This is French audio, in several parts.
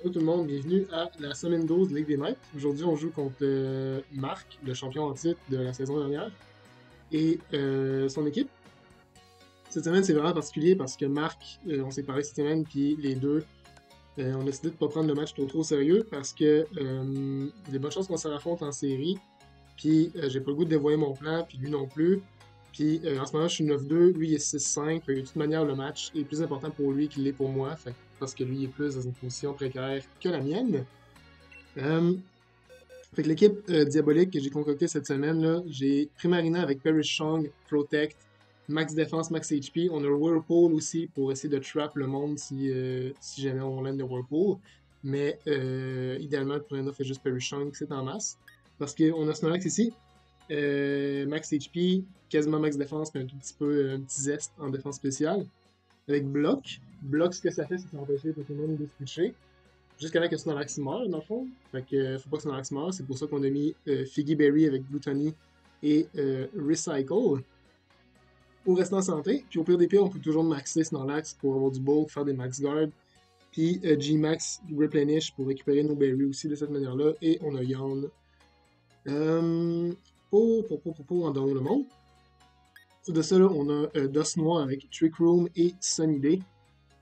Bonjour tout le monde, bienvenue à la semaine 12 de Ligue des Maîtres. Aujourd'hui, on joue contre Marc, le champion en titre de la saison dernière, et son équipe. Cette semaine, c'est vraiment particulier parce que Marc, on s'est parlé cette semaine, puis les deux, on a décidé de ne pas prendre le match trop au sérieux parce que il y a des bonnes chances qu'on se raffronte en série, puis j'ai pas le goût de dévoiler mon plan, puis lui non plus. Puis en ce moment, je suis 9-2, lui il est 6-5. De toute manière, le match est plus important pour lui qu'il l'est pour moi, parce que lui est plus dans une position précaire que la mienne. Euh, Fait que l'équipe diabolique que j'ai concoctée cette semaine, là, j'ai Primarina avec Perish Chong, Protect, Max Défense, Max HP. On a Whirlpool aussi pour essayer de trap le monde si jamais on lane de Whirlpool. Mais idéalement, Primarina fait juste Perish Chong, c'est en masse. Parce qu'on a Snorlax ici, Max HP, quasiment Max Défense, mais un tout petit peu, un petit zeste en défense spéciale. Avec Block. Block, ce que ça fait, c'est que ça empêche les Pokémon de switcher jusqu'à là que Snorlax meurt, dans le fond. Fait que faut pas que Snorlax meure. C'est pour ça qu'on a mis Figgy Berry avec Gluttony et Recycle pour rester en santé. Puis au pire des pires, on peut toujours maxer Snorlax pour avoir du bulk, faire des max guard. Puis G-Max Replenish pour récupérer nos berries aussi de cette manière-là. Et on a Yawn pour endormir le monde. De ça, là, on a Dust Noir avec Trick Room et Sunny Day.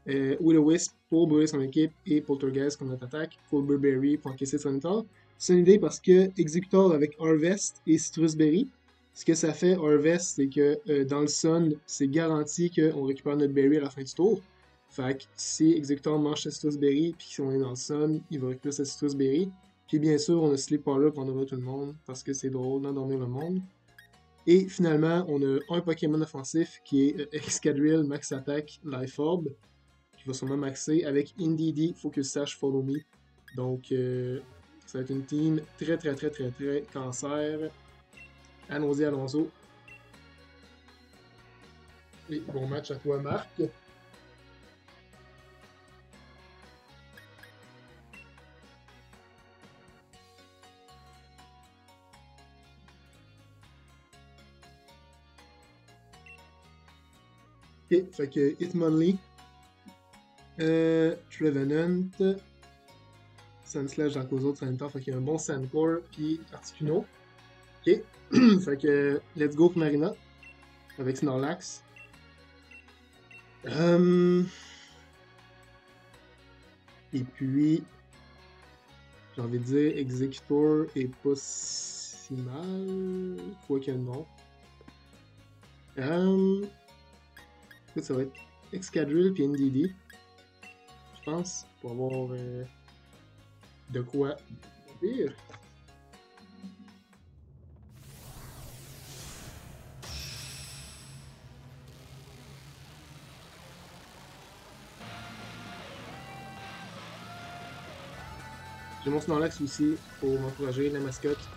Will-O-Wisp pour brûler son équipe et Poltergeist comme notre attaque. Colbur Berry pour encaisser son temps. C'est une idée parce que Executor avec Harvest et Citrus Berry, ce que ça fait Harvest, c'est que dans le Sun, c'est garanti qu'on récupère notre Berry à la fin du tour. Fait que si Executor mange sa Citrus Berry puis si on est dans le Sun, il va récupérer sa Citrus Berry. Puis bien sûr, on a Sleep Parler pour endormir tout le monde parce que c'est drôle d'endormir le monde. Et finalement, on a un Pokémon offensif qui est Excadrill, Max Attack, Life Orb qui va sûrement maxer avec Indeedee, Focus Sash, Follow Me. Donc, ça va être une team très, très, très, très, très cancer. Allons-y, allons-y. Et bon match à toi, Marc. Ok, fait que Hitmonlee, Trevenant, Sandslash dans cause autres Sanitar, fait qu'il y a un bon Sandcore, puis Articuno. Ok, fait que let's go Marina avec Snorlax. Et puis, j'ai envie de dire, Executor est pas si mal, quoique non. Ça va être Excadrill puis NDD, je pense, pour avoir de quoi pire. J'ai mon Snorlax aussi pour m'encourager, la mascotte.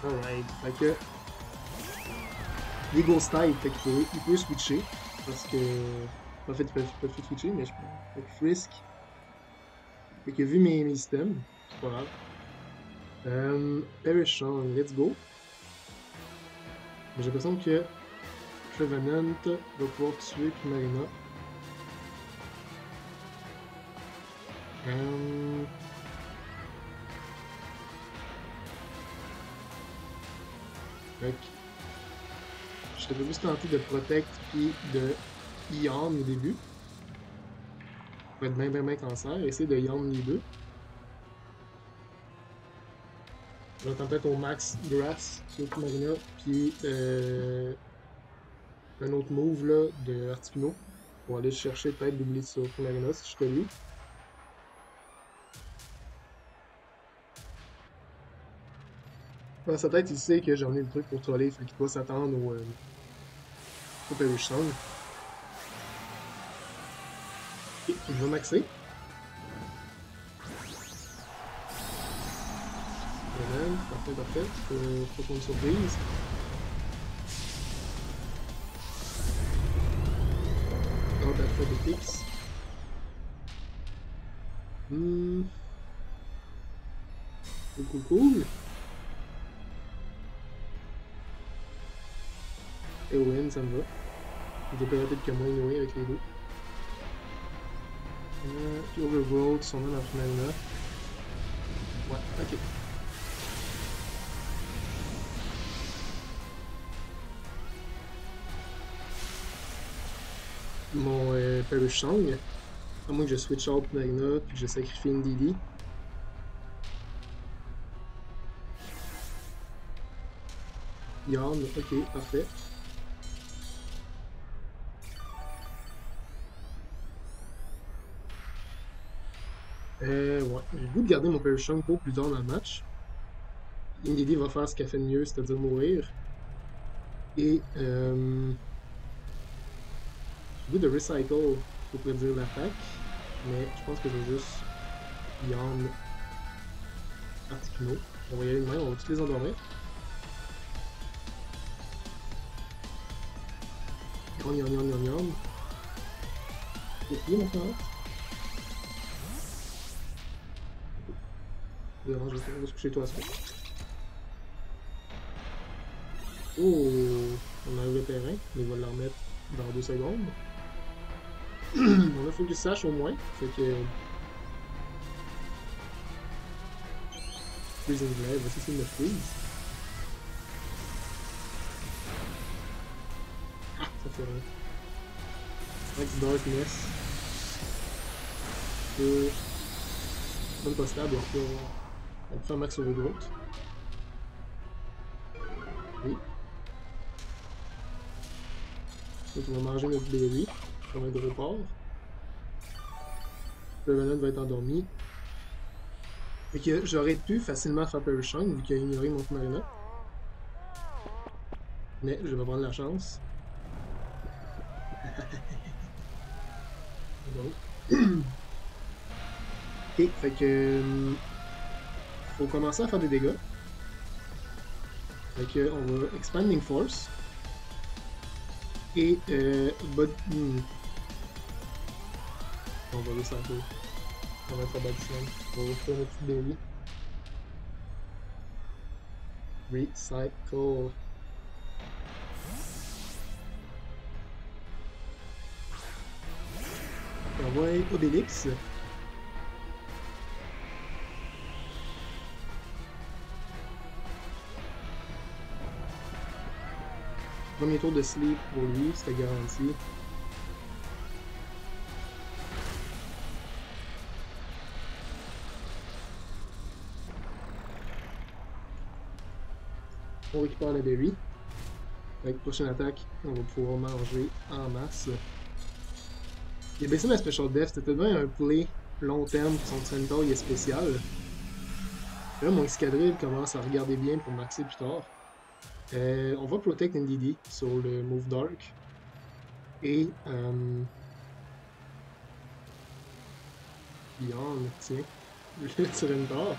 Alright, fait que il est Ghost type, fait qu'il peut switcher, parce que... En fait, il peut switcher, mais je peux. Fait que Frisk. Fait que vu mes systèmes, c'est pas grave. Perishon, let's go. Mais j'ai l'impression que Trevenant va pouvoir tuer Primarina. Fait que je serais plus tenté de Protect puis de Ion au début. Ça va être bien cancer. Essayer de Ion les deux. J'attends peut-être au max Grass sur Primarina puis un autre move là, de Articuno pour aller chercher peut-être d'oublier sur Primarina si je te lui. Dans sa tête, il sait que j'en ai le truc pour troller, fait qu'il doit s'attendre au Perish Song. Et il va maxer. Parfait. Faut qu'on une surprise. Dans la fois de Pix. Cool. Eowyn, ça me va. Il est plus rapide que moi, anyway, avec les deux. Puis Overgrowth, sûrement dans le Marina. Ouais, ok. Mon Perish Song, à moins que je switch out Marina puis que je sacrifie une DD. Yarn, ok, parfait. Ouais, j'ai le goût de garder mon Perish Song pour plus tard dans le match. Indeedee va faire ce qu'elle fait de mieux, c'est-à-dire mourir. Et j'ai le goût de Recycle pour prédire l'attaque. Mais je pense que je vais juste Yarn Articuno. On va y aller de même, on va tous les endormir. Yarn, Yarn, Yarn, Yarn, Yarn. Il est mon frère. On va se coucher toi à ça. Oh! On a le terrain, mais il va le remettre dans 2 secondes. On a Focus Sash au moins, fait que... Freezing Glaive, va essayer de me freeze. Ah, ça fait rien. Max Darkness. Même pas stable, on peut faire Max Overgrowth. Oui. Donc on va manger notre berry, comme un gros porc. Le Revenant va être endormi. Fait que j'aurais pu facilement faire Perish Song vu qu'il a ignoré mon Marina. Mais je vais prendre la chance. Ok, fait que... faut commencer à faire des dégâts. Fait que on va Expanding Force. Et on va laisser un peu. On va faire Body Slam. On va faire notre petit berry. Recycle. On va Obélix. Premier tour de sleep pour lui, c'était garanti. On récupère la berry. Avec prochaine attaque, on va pouvoir manger en masse. Il a baissé ma special def, c'était bien un play long terme son centaure est spécial. Là, mon escadrille commence à regarder bien pour maxer plus tard. On va Protect Indeedee sur le Move Dark. Et Beyond, tiens, le Tyranitar.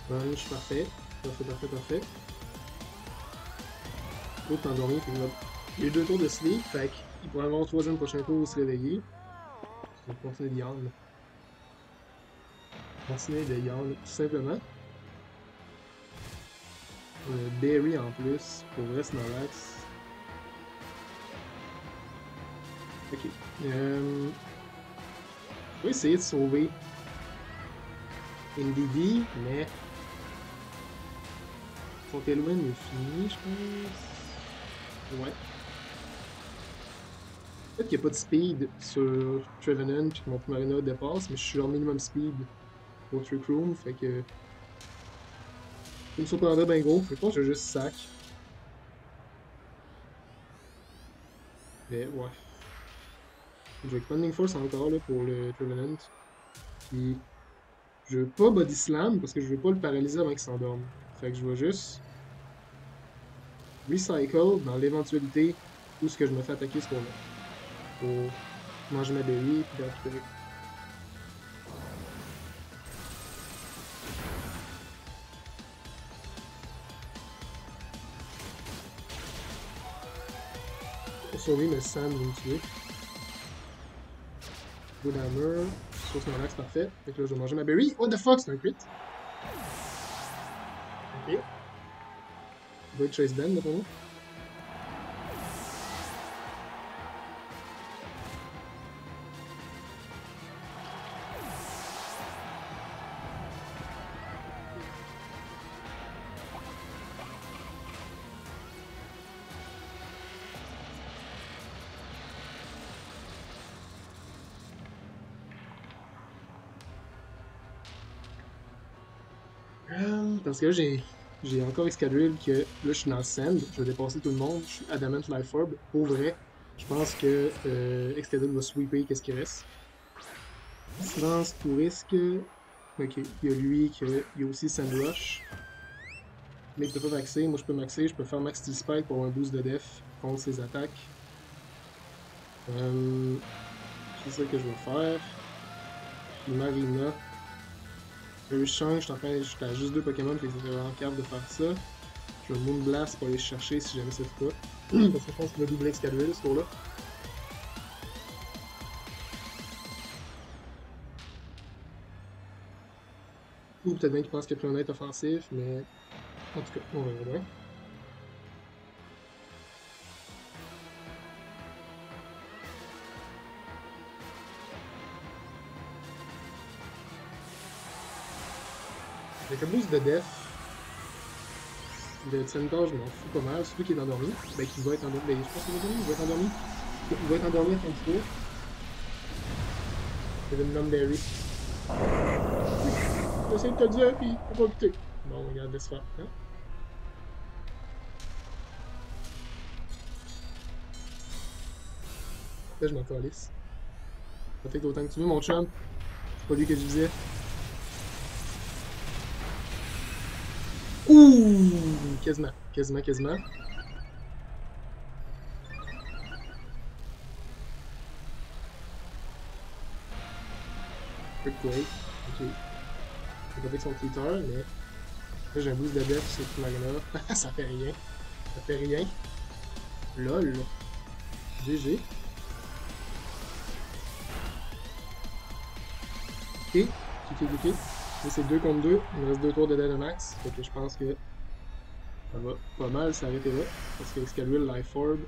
Punch, parfait. Parfait, parfait, parfait. L'autre endormi, fait il y a eu 2 tours de sleep, fait qu'il pourrait avoir un 3e prochain tour où se réveiller. On va continuer de Yarn. Continuer de Yarn, tout simplement. Berry en plus, pour vrai, Snorlax. Ok. Je vais essayer de sauver Indeedee, mais son Tailwind est fini, je pense. Ouais. Peut-être qu'il n'y a pas de speed sur Trevenant puis que mon Primarina dépasse, mais je suis en minimum speed au Trick Room, fait que. Il me surprendrait bien gros, je pense que je vais juste sac. Mais ouais. Je vais Expanding Force encore là pour le Trevenant. Puis je veux pas Body Slam parce que je veux pas le paralyser avant qu'il s'endorme. Fait que je vais juste Recycle dans l'éventualité où ce que je me fais attaquer ce tour-là. Pour manger ma berry et récupérer. Pour sauver le Sand, je vais me tuer. Good Hammer. Sur son axe, parfait. Fait que là, je vais manger ma berry. What the fuck, c'est un crit. Ok. Il doit être Chase Ben, d'après moi. Parce que là, j'ai encore Excadrill que là, je suis dans le Sand, je vais dépasser tout le monde, je suis Adamant Life Orb. Pour vrai, je pense que Excadrill va sweeper qu'est-ce qui reste. Silence tout risque. Ok, il y a lui, il y a aussi Sandrush. Mais il peut pas maxer, moi je peux maxer, je peux faire Max T-Spike pour avoir un boost de def contre ses attaques. C'est ça que je vais faire. Puis Marina. Je change, j'étais à juste deux Pokémon, fait que c'était vraiment capable de faire ça. Je vais Moonblast pour aller chercher si jamais c'est le cas. Parce que je pense qu'il va doubler Excadrill ce tour-là. Ou peut-être bien qu'il pense qu'il a pris un être offensif, mais en tout cas, on verra bien. Avec un boost de def, le Centaur, je m'en fous pas mal, surtout qu'il est endormi. Ben, qu'il va être endormi. Ben, je pense qu'il va être endormi, il va être endormi. Il va être endormi à fin du tour. C'est le Numberry. J'essaie de te le dire, pis t'as pas écouté. Bon, regarde, laisse faire. Hein? Là, je m'en calisse. Peut-être autant que tu veux, mon chum. C'est pas lui que je visais. Ouh! Quasiment, quasiment, quasiment. Earthquake. Ok. J'ai pas fait son Twitter, mais. Là, j'ai un boost de def sur Magna. Ça fait rien. Ça fait rien. LOL. GG. Ok. Ok. Là, c'est 2 contre 2. Il me reste 2 tours de Dynamax. Fait que je pense que ça va pas mal s'arrêter là. Parce que Excadrill, Life Orb.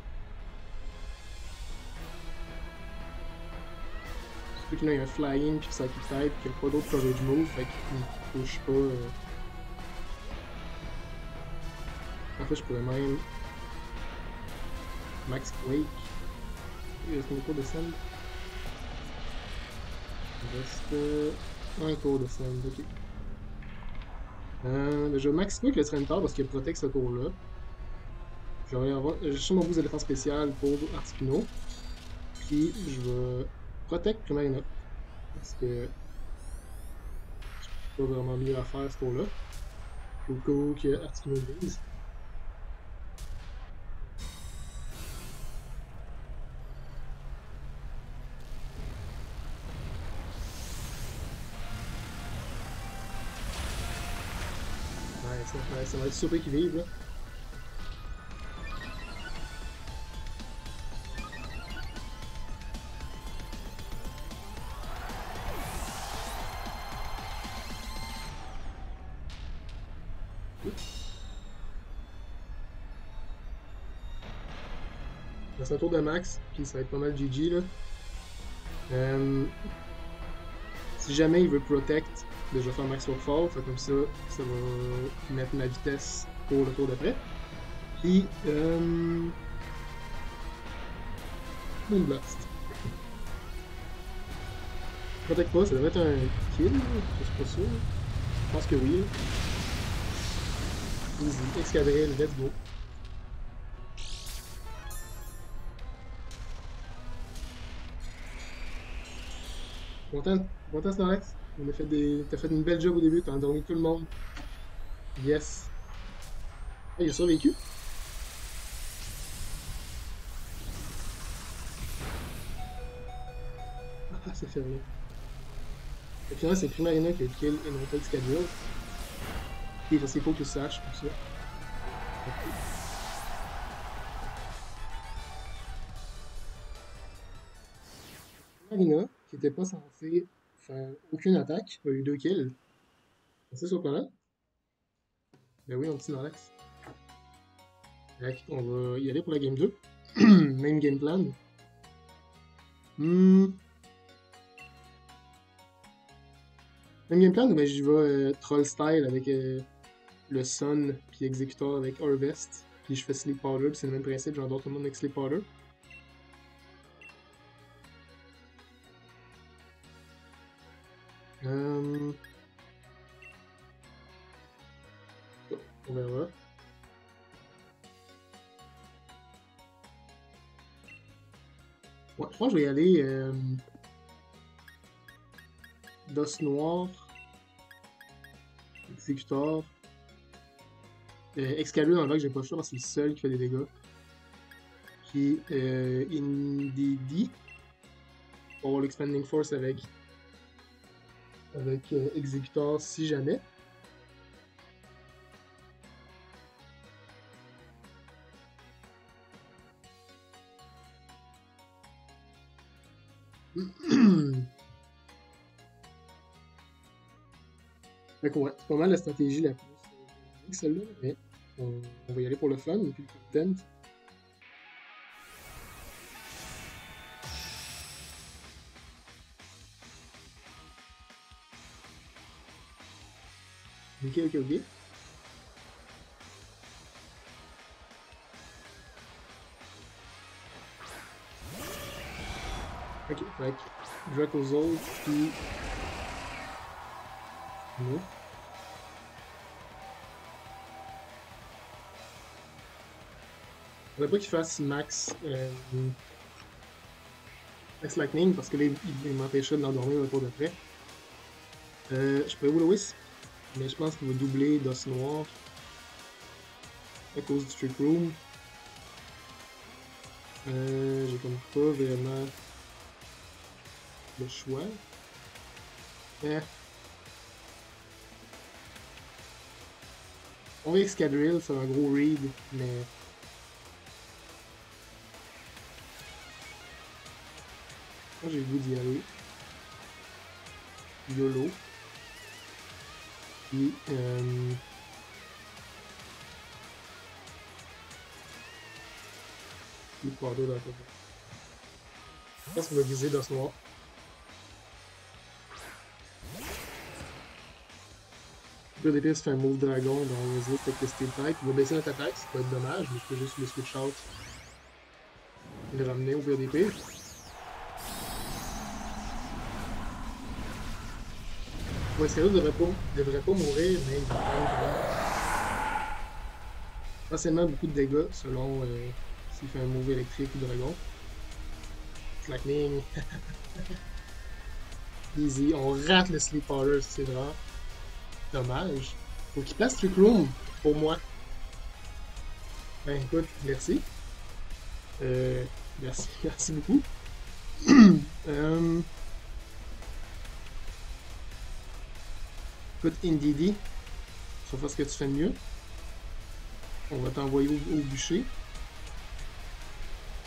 Surtout qu'il y a un Flying puis Psychic Type, qu'il n'y a pas d'autre coverage move. Fait qu'il touche pas. En fait, je pourrais même. Max Quake. Il reste combien de tours de scène? Il reste. Un tour de scène, ok. Je vais Max Quake le Trentor parce qu'il protège ce tour-là. Je cherche mon boost de défense spéciale pour Articuno. Puis je vais Protect Primarina. Parce que c'est pas vraiment mieux à faire ce tour-là. Au cas où que Articuno brise. Ouais, ça va être super qu'il vive là. C'est un tour de max, puis ça va être pas mal GG là. Si jamais il veut protect, ben, je vais faire max fall, fait comme ça va mettre ma vitesse pour le tour d'après. Puis, Moonblast. Protect pas, ça devrait être un kill, je suis pas sûr. Je pense que oui. Easy, Excadrill, let's go. Content? Content, Snorlax? T'as fait une belle job au début, t'as endormi tout le monde. Yes. Ah, il a survécu? Ah, ça fait rien. Au final, c'est Primarina qui a le kill et non pas Excadrill. Et c'est faut que tu saches tout ça. Okay. Primarina, qui était pas censé faire aucune attaque, a eu 2 kills. C'est surprenant. Ben oui, mon petit Snorlax. On va y aller pour la game 2. Même game plan. Même game plan, ben, j'y vais troll style avec le Sun, puis Executor avec Harvest. Puis je fais Sleep Powder, puis c'est le même principe, j'endors tout le monde avec Sleep Powder. On verra. Ouais, je crois que je vais y aller Dos Noir, Executor, Excalibur dans le deck, j'ai pas le choix parce que c'est le seul qui fait des dégâts. Puis Indeedee pour avoir l'Expanding Force avec Executor si jamais. Fait que ouais, c'est pas mal la stratégie la plus que celle-là, mais on va y aller pour le fun et puis le content. Ok, ok, ok. Ok, fait que je vais aux autres, puis... Non. Faudrait pas qu'il fasse Max Lightning, parce que là, il m'empêcherait de l'endormir le tour d'après. Je pourrais Will-O-Wisp, mais je pense qu'il va doubler d'os noir à cause du Trick Room. J'ai comme pas vraiment le choix. On va Excadrill, c'est un gros read, mais... Moi j'ai le goût d'y aller. YOLO. Puis... Le quadro dans le côté. Je pense qu'on va viser d'os noir. Le DPS fait un move dragon dans les autres avec le steel type. Il va baisser notre attaque, ça peut être dommage, mais je peux juste le switch out et le ramener au PDP. Ouais, Escalade devrait pas mourir, mais il va prendre facilement beaucoup de dégâts selon s'il fait un move électrique ou dragon. Lightning. Easy. On rate le Sleep Powder, c'est vraiment dommage. Faut qu'il place Trick Room pour moi. Ben écoute, merci. Merci, merci beaucoup. Écoute, Indeedee, ça fait ce que tu fais de mieux. On va t'envoyer au bûcher.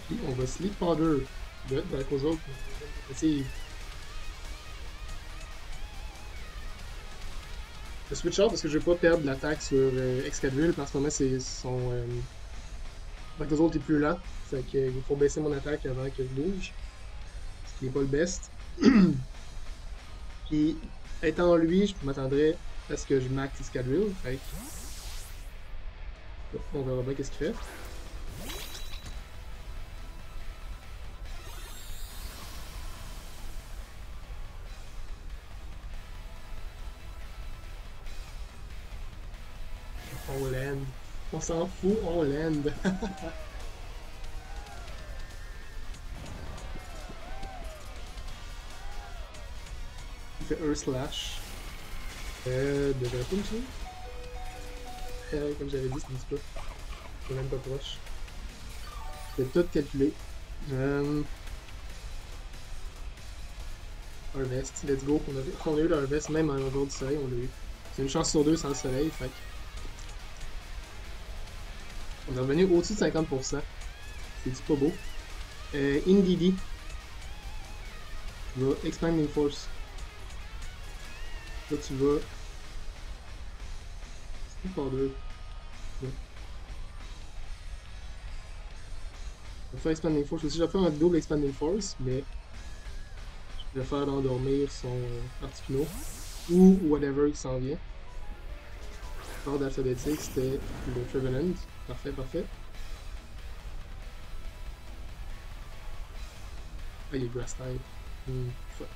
Puis on va Sleep Powder de la cause autre. Je switch out parce que je veux pas perdre l'attaque sur Excadrill, parce qu'en ce moment c'est son. La cause autre est plus lent. Fait qu'il faut baisser mon attaque avant que je bouge. Ce qui n'est pas le best. Puis étant lui, je m'attendrais à ce que je max Excadrill. Fait on verra bien qu'est-ce qu'il fait. On land. On s'en fout, on land. Il fait Earth Slash. Devrait pas me tuer. Comme j'avais dit, c'est un petit peu. C'est même pas proche. C'est tout calculé. Harvest, let's go. On a eu le Harvest, même en jour du soleil, on l'a eu. C'est une chance sur deux sans le soleil, fait on est revenu au-dessus de 50%. C'est pas beau. Indeedee. Tu vas Expanding Force. Là, tu vas. C'est par deux. Ouais. Je vais faire Expanding Force aussi. Je vais faire un double Expanding Force, mais je vais faire l'endormir son Articuno. Ou whatever qui s'en vient. Ordre alphabétique, c'était le Trevenant. Parfait, parfait. Ah, il y a Grass Type. Fuck.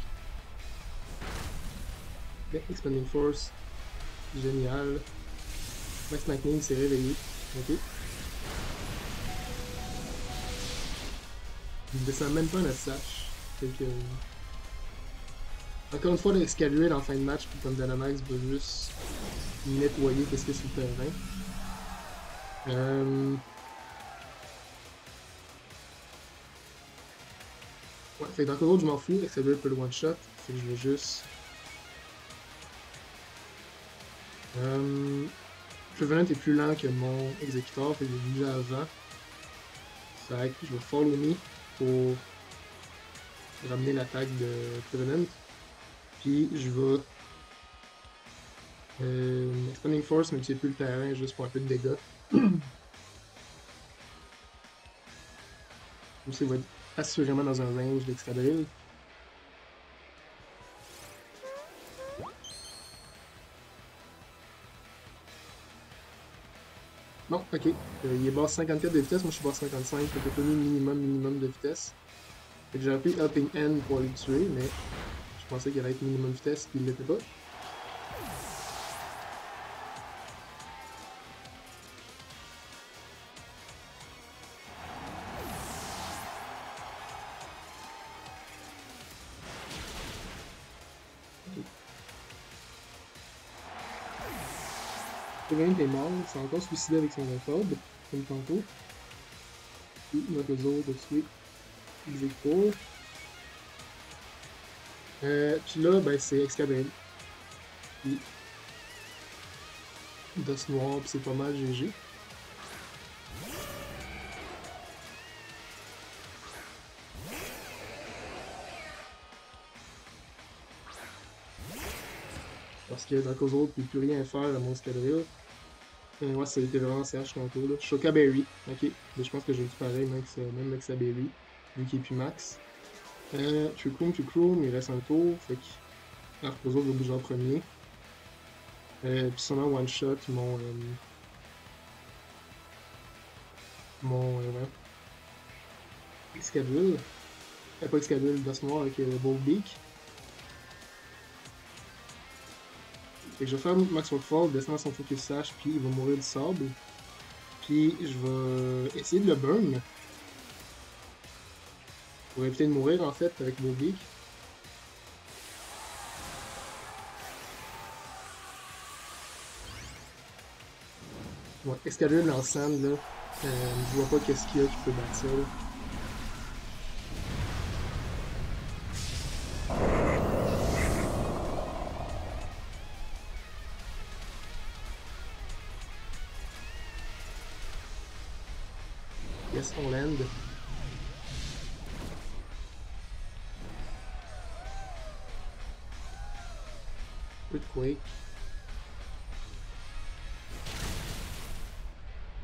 Mais Expanding Force. Génial. Max Lightning s'est réveillé. Ok. Il ne descend même pas notre sache. Fait que... Encore une fois, l'escalier en fin de match, puis comme Dynamax va juste nettoyer qu'est-ce qu'il y a sur le terrain. Ouais, fait que dans le cas je m'en fous, Excalibur peut le one-shot, fait que je vais juste... Trevenant est plus lent que mon exécuteur, fait que je l'ai bougé avant. Fait que je vais follow me pour ramener l'attaque de Trevenant. Puis je vais Expanding Force, mais tu sais plus le terrain juste pour un peu de dégâts. Aussi, il va être assurément dans un range d'Excadrill. Non, ok. Il est bas 54 de vitesse, moi je suis bas 55, fait que j'ai mis minimum de vitesse. Fait que j'aurais pu Helping Hand pour aller le tuer, mais je pensais qu'il allait être minimum vitesse, puis il l'était pas. Trevenant est mort, c'est encore suicidé avec son orbe, comme tantôt. Puis notre autres de tuer Executor. Puis là, ben c'est Excadrill. Puis Dos Noir, puis c'est pas mal GG. Parce que Dracozold ne peut plus rien faire à mon Excadrill. Ouais, ça a été vraiment CH tantôt là. Choca Berry, ok. Mais je pense que j'ai dit pareil, même avec sa Berry, vu qu'il est plus max. Trick-Room, il reste un tour, fait que Arcozo va bouger en premier. Puis sûrement one-shot mon Excadrill. Pas Excadrill, Dos Noir avec Beak. Fait que je vais faire Max Rockfall, descendre son Focus Sash, puis il va mourir du sable. Puis je vais essayer de le burn. Pour éviter de mourir en fait avec Beak. Ouais, Excadrill dans le sand là. Je vois pas qu'est-ce qu'il y a qui peut battre ça là. Yes, on land. Earthquake.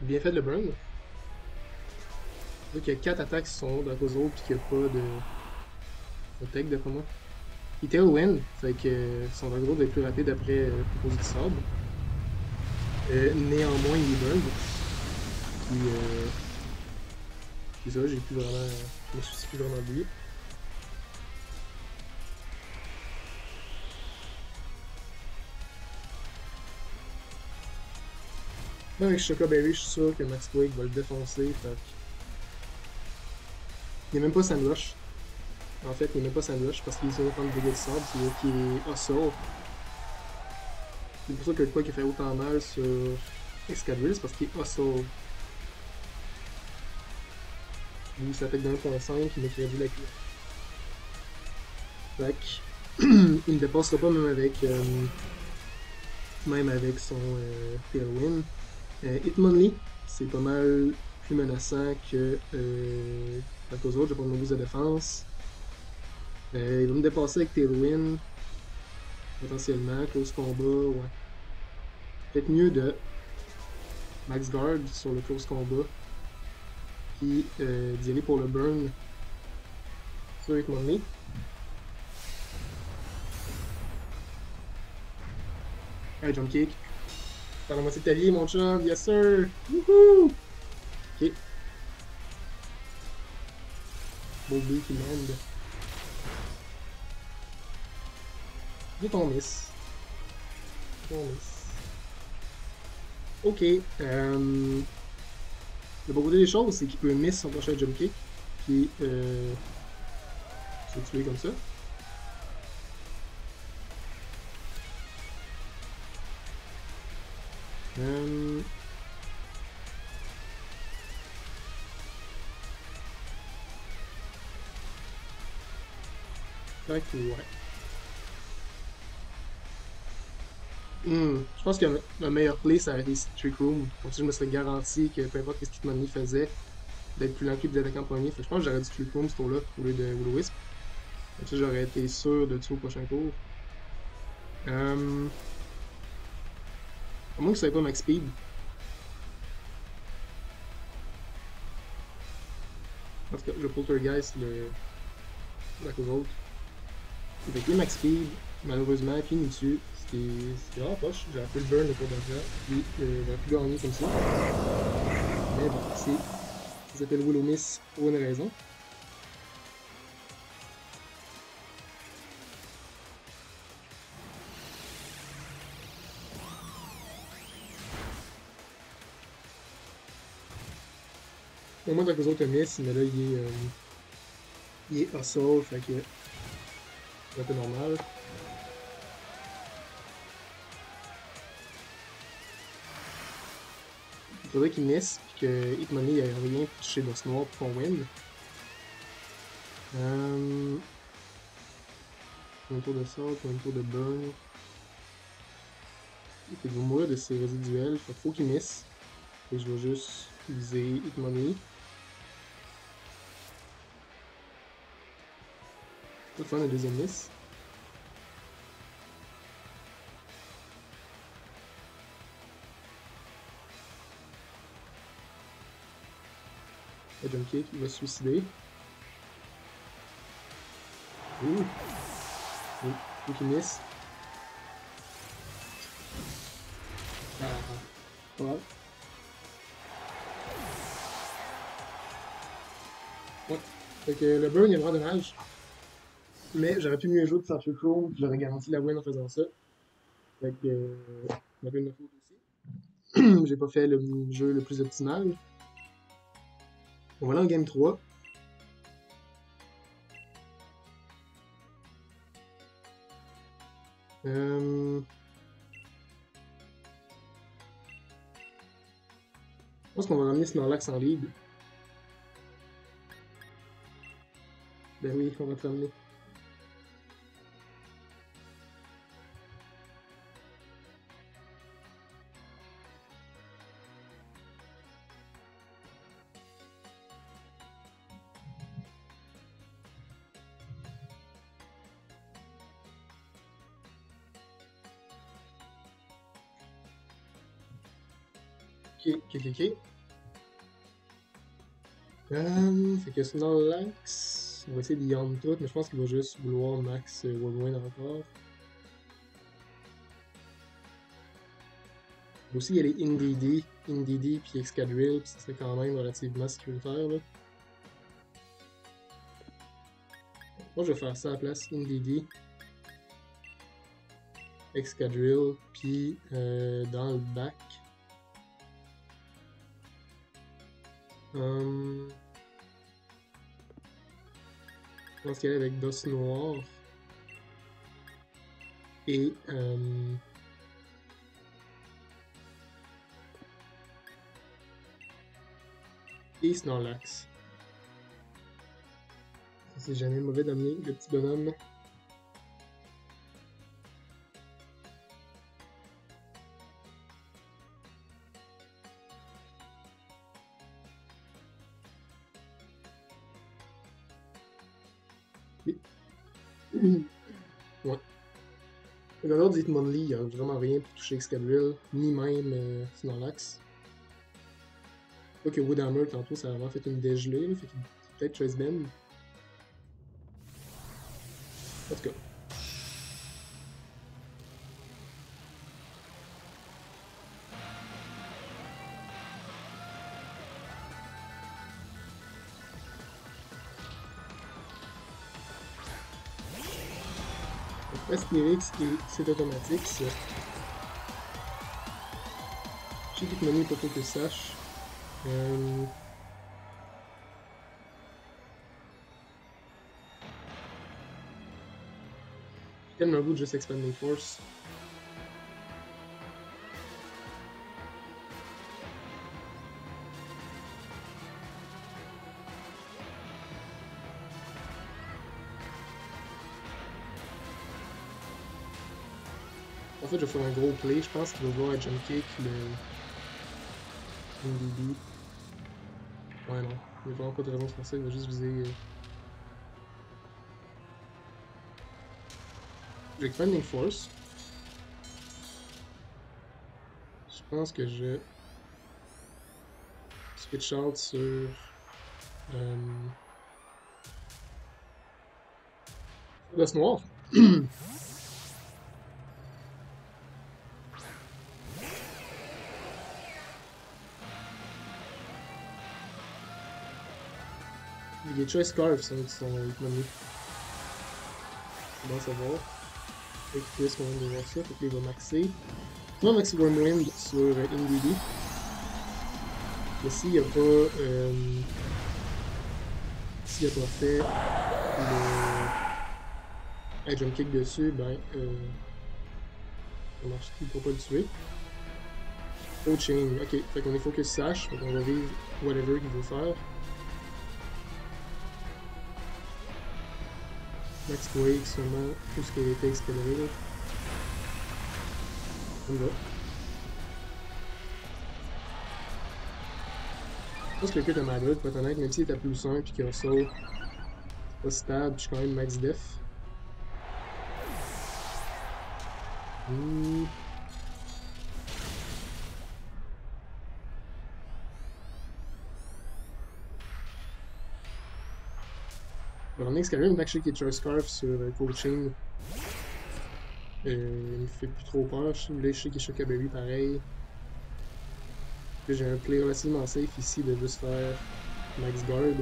Bien fait le burn. Donc il y a 4 attaques sur son Dracozold puis qu'il n'y a pas de tech d'après moi. Il Tailwind, fait que son Dracozold est plus rapide après cause du sable. Néanmoins il est burn. Puis ça, j'ai plus vraiment. Je me soucie plus vraiment de lui. Là, avec Choca Berry, je suis sûr que Max Quake va le défoncer. Fait il n'est même pas Sandrush. En fait, il n'est même pas Sandrush parce qu'il est sur le dégâts de sable, c'est là qu'il est Hustle. C'est pour ça que Quake a fait autant mal sur Excadrill, c'est parce qu'il est Hustle. Lui, ça fait que de 1.5, il m'a crédit la clé. Fait il ne dépassera pas même avec son Tailwind. Hitmonlee, c'est pas mal plus menaçant que aux autres, j'ai pas de boost de défense. Il va me dépasser avec Tailwind. Potentiellement, close combat, ouais. Peut-être mieux de Max Guard sur le close combat. puis d'y aller pour le burn sur Hitmonlee. Hey, jump kick. Par la moitié de ta vie, mon chum, yes sir! Wouhou! Ok. Bobby qui mène. Et ton miss. Ton miss. Ok. Le bon côté des choses, c'est qu'il peut miss son prochain jump kick, puis se tuer comme ça. Fait que ouais. Je pense que le meilleur play, ça aurait été Trick Room. Comme ça, je me serais garanti que peu importe ce qu'Hitmonlee faisait, d'être plus lent que d'attaquer en premier. Fait que je pense que j'aurais dû Trick Room ce tour-là au lieu de Will-O-Wisp. Comme ça, j'aurais été sûr de tuer au prochain tour. À moins que ce soit pas Max Speed. En tout cas, je Poltergeist la cause autre. Avec les Max Speed, malheureusement, fini dessus. C'était vraiment poche. J'ai appris le burn le tour d'avant. Puis j'aurais pu gagner comme ça. Mais bon, ça s'appelle Will-O-Miss pour une raison. Au moins, dans les autres miss, mais là, il est hustle, fait que c'est un peu normal. Il faudrait qu'il miss, puis que Hitmonlee ait rien pour toucher l'os noir pour qu'on win. Un tour de sort, un tour de burn. Il va mourir de ses résiduels, fait qu'il faut qu'il miss. Et je vais juste viser Hitmonlee. On va faire le deuxième miss. Le jump kick, il va se suicider. Ouh! Oui, faut qu'il miss. Ah, pas grave. Ouais. Fait que le burn, il est vraiment dommage. Mais j'aurais pu mieux jouer de Century Chrome, puis j'aurais garanti la win en faisant ça. Fait que c'est un peu de ma faute aussi. J'ai pas fait le jeu le plus optimal. On va aller en game 3. Je pense qu'on va ramener Snorlax en lead. Ben oui, on va te ramener. Ok. Fait que Snorlax, on va essayer d'y yam tout, mais je pense qu'il va juste vouloir max Win encore. Aussi, il y a les Indeedee puis Excadrill, puis ça serait quand même relativement sécuritaire là. Moi, je vais faire ça à la place Indeedee, Excadrill, puis dans le bac. Je pense qu'il y a avec Dos Noir et Snorlax. C'est jamais mauvais d'amener le petit bonhomme. Ouais. Dans l'autre Hitmonlee, il n'y a vraiment rien pour toucher Excadrill, ni même Snorlax. Pas que Woodhammer, tantôt, ça a vraiment fait une dégelée, là, fait qu'il peut-être Choice Band. En tout cas. Aspirix et c'est automatique, ça. Chic Money pour que je sache. J'ai tellement le goût de juste Expanding Force. En fait, je vais faire un gros play. Je pense qu'il va voir à Jump Kick le MDB. Ouais, non. Il va vraiment pas de raison de faire ça. Il va juste viser. J'ai Expanding Force. Je pense que je switch out sur. L'os noir. Il est Choice Scarf, ça, son money. C'est bon à savoir. Fait que Chris, on vient de voir ça. Fait qu'il va maxer. Moi, Maxi Wormwind sur NDD. Mais s'il n'y a pas. S'il n'y a pas fait le jump kick dessus, ben. Ça marche, il ne pourra pas le tuer. Oh chain, ok. Fait qu'on est focus Sash, donc on va vivre whatever qu'il veut faire. Max Quake, sûrement, tout ce qui a été expédié là. On va. Je pense que le cul de Madrid, pour être honnête, même s'il est à plus 1 puis qu'il a saut, c'est pas stable, je suis quand même max def. Alors, on a quand même qui est Choice Scarf sur Coaching. Il me fait plus trop peur. Là, je sais qu'il est Chocaberry pareil. J'ai un play relativement safe ici de juste faire Max Guard.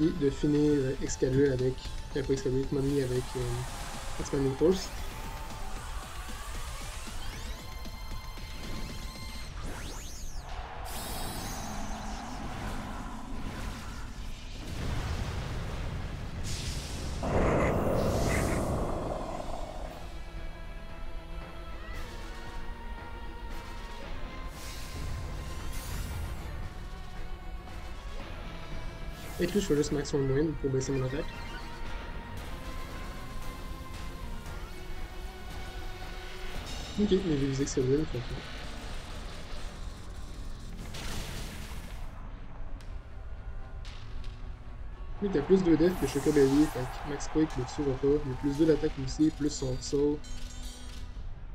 Et de finir Excalibur avec. Pas Excalibur, Money avec Expanding Force. Et puis je fais juste Max Wormwind pour baisser mon attaque. Ok, mais j'ai visé que c'est le fait que... Oui, t'as plus 2 def que Chocaberry, fait que Max Quake le tuera pas. Il a plus 2 d'attaque aussi, plus son soul.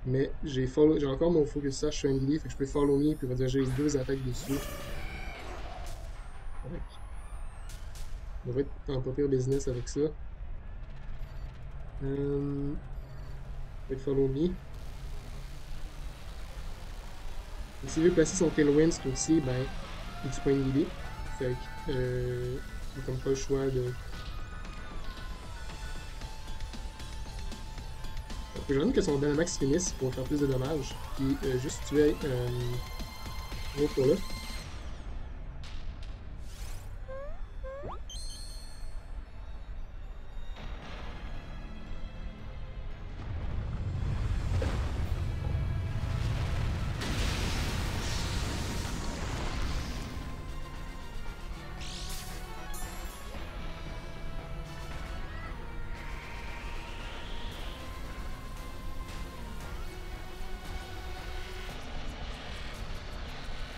Mais j'ai encore mon focus Sash sur NDD, fait que je peux follow me, puis il va dire j'ai 2 attaques dessus. On va être en pas pire business avec ça. Fait que follow me. S'il veut placer son Tailwind, c'est aussi, ben, il tue pas NDD. Fait que, il n'a comme pas le choix de... J'ai envie que son Dynamax finisse pour faire plus de dommages, puis juste tuer l'autre là.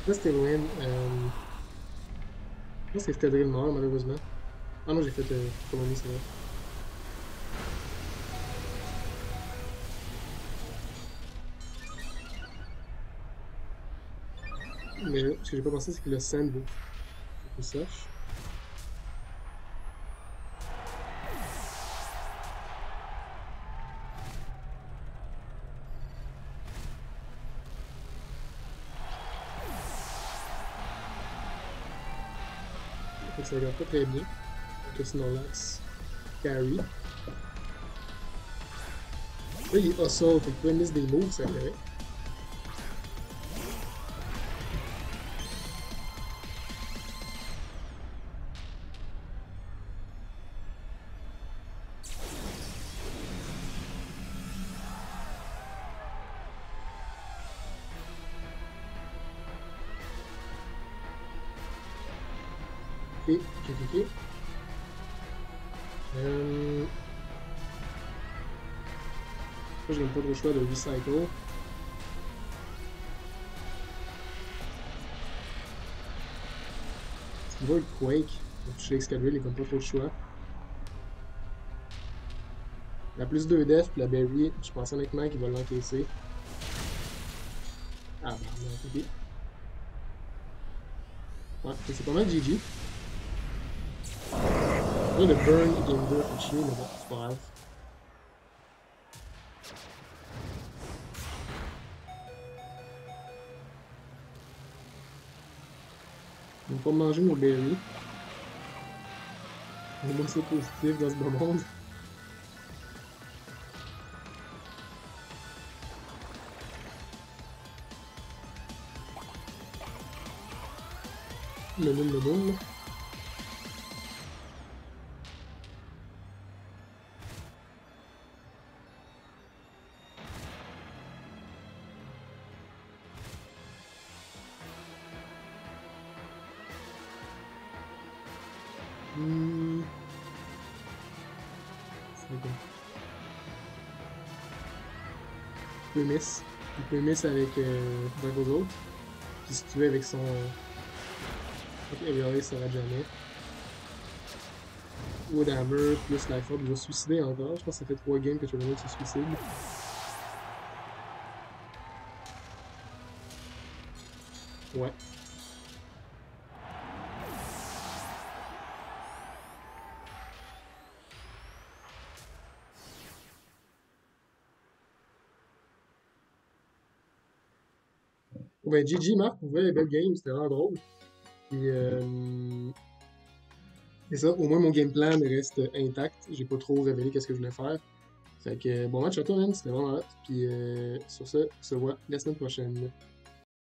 Ça c'était loin. Je pense que c'était Drill mort malheureusement. Ah non, j'ai fait Colonie, c'est vrai. Mais ce que j'ai pas pensé, c'est que le sand est plus sèche. Fait que ça regarde pas très bien. Donc le Snorlax carry. Là, il est hustle, fait que quand il miss des moves, ça fait. Ok, ok. Je n'ai pas trop le choix de recycle. Il va le Quake. Donc, toucher Excalibur, il n'a comme pas trop le choix. La plus 2 def, puis la Berry, je pense honnêtement qu'il va l'encaisser. Ah, bah, ok. Ouais, c'est pas mal GG. Là, le burn game 2 fait chier, mais bon, c'est pas grave. Je vais pas manger mon berry. Au moins c'est positif dans ce beau monde. Le moon. C'est bon. Il peut miss avec Dragozolt. Puis si tu veux avec son. Ok, regardez, ça va jamais. Woodhammer plus Life Orb, il va se suicider encore. Je pense que ça fait 3 games que Trevor se suicide. Ouais. Ben, GG, Marc, pour vrai, belle game, c'était vraiment drôle. Puis, c'est ça, au moins mon game plan reste intact. J'ai pas trop révélé qu'est-ce que je voulais faire. Fait que bon match à toi, man, c'était vraiment hot. Puis sur ça, on se voit la semaine prochaine.